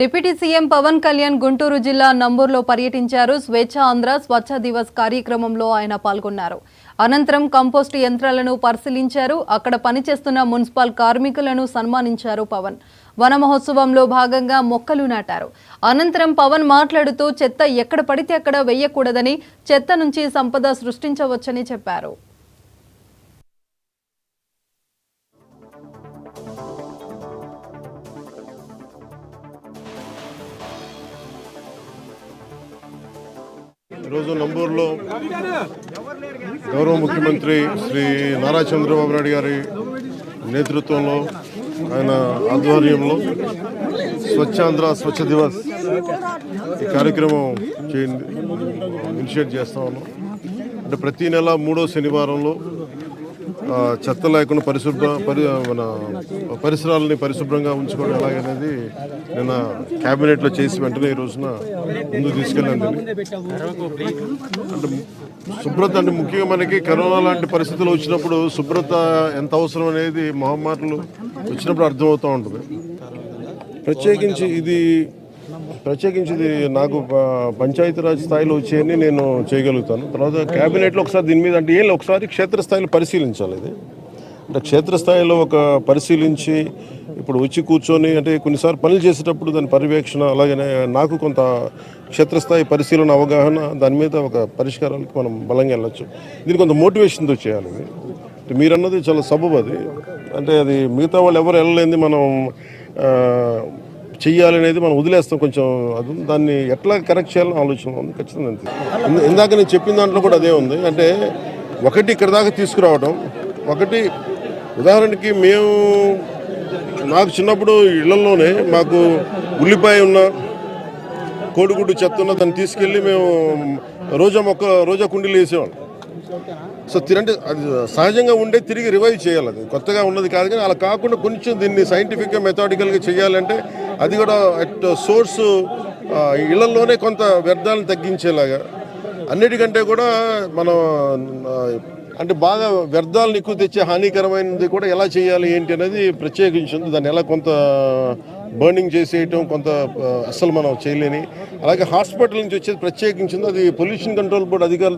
Deputy CM Pawan Kalyan Guntur జిల్లా నంబూరులో పర్యటించారు. స్వేచ్ఛ ఆంధ్ర స్వచ్ఛ దివస్ కార్యక్రమంలో ఆయన పాల్గొన్నారు. అనంతరం కంపోస్ట్ యంత్రాలను పరిశీలించారు. అక్కడ పనిచేస్తున్న మున్సిపల్ కార్మికులను సన్మానించారు పవన్. వన మహోత్సవంలో భాగంగా మొక్కలు నాటారు. అనంతరం పవన్ మాట్లాడుతూ చెత్త ఎక్కడ పడితే అక్కడ వేయకూడదని, చెత్త నుంచి సంపద సృష్టించవచ్చని చెప్పారు. ఈరోజు నంబూరులో గౌరవ ముఖ్యమంత్రి శ్రీ నారా చంద్రబాబు నాయుడు గారి నేతృత్వంలో, ఆయన ఆధ్వర్యంలో స్వచ్ఛాంధ్ర స్వచ్ఛ దివస్ ఈ కార్యక్రమం ఇనిషియేట్ చేస్తా ఉన్నాం. అంటే ప్రతి నెల 3వ శనివారంలో చెత్త లేకుండా మన పరిసరాలని పరిశుభ్రంగా ఉంచుకోవడం ఎలాగనేది నిన్న క్యాబినెట్లో చేసి వెంటనే ఈ రోజున ముందుకు తీసుకెళ్ళండి. అంటే శుభ్రత అంటే ముఖ్యంగా మనకి కరోనా లాంటి పరిస్థితులు వచ్చినప్పుడు శుభ్రత ఎంత అవసరం అనేది మహమ్మారులు వచ్చినప్పుడు అర్థమవుతూ ఉంటుంది. ప్రత్యేకించి ఇది నాకు పంచాయతీరాజ్ స్థాయిలో వచ్చేయని నేను చేయగలుగుతాను. తర్వాత క్యాబినెట్లో ఒకసారి దీని మీద అంటే ఒకసారి క్షేత్రస్థాయిలో పరిశీలించాలి. ఇది అంటే క్షేత్రస్థాయిలో ఒక పరిశీలించి ఇప్పుడు వచ్చి కూర్చొని అంటే కొన్నిసార్లు పనులు చేసేటప్పుడు దాని పర్యవేక్షణ, అలాగనే నాకు కొంత క్షేత్రస్థాయి పరిశీలన అవగాహన, దాని మీద ఒక పరిష్కారాలకు మనం బలంగా వెళ్ళొచ్చు. దీనికి కొంత మోటివేషన్తో చేయాలి. ఇది మీరన్నది చాలా సబబు. అది అంటే అది మిగతా వాళ్ళు ఎవరు వెళ్ళలేంది మనం చెయ్యాలనేది మనం వదిలేస్తాం. కొంచెం అది దాన్ని ఎట్లా కరెక్ట్ చేయాలని ఆలోచన ఉంది ఖచ్చితంగా. ఇందాక నేను చెప్పిన దాంట్లో కూడా అదే ఉంది. అంటే ఒకటి ఇక్కడ దాకా తీసుకురావడం, ఒకటి ఉదాహరణకి నాకు చిన్నప్పుడు ఇళ్లలోనే మాకు ఉల్లిపాయ ఉన్న, కోడిగుడ్డు చెత్త ఉన్న దాన్ని తీసుకెళ్ళి మేము రోజా కుండీలు వేసేవాళ్ళం. సో అంటే అది సహజంగా ఉండే తిరిగి రివైవ్ చేయాలి. అది కొత్తగా ఉన్నది కాదు. కానీ అలా కాకుండా కొంచెం దీన్ని సైంటిఫిక్గా మెథాడికల్గా చేయాలంటే అది కూడా అట్ సోర్సు ఇళ్లలోనే కొంత వ్యర్థాలను తగ్గించేలాగా, అన్నిటికంటే కూడా మనం అంటే బాగా వ్యర్థాలను ఎక్కువ తెచ్చే హానికరమైనది కూడా ఎలా చేయాలి ఏంటి అనేది ప్రత్యేకించింది. దాన్ని ఎలా కొంత బర్నింగ్ చేసేయటం కొంత అస్సలు మనం చేయలేని, అలాగే హాస్పిటల్ నుంచి వచ్చేది ప్రత్యేకించింది. అది పొల్యూషన్ కంట్రోల్ బోర్డు అధికారులు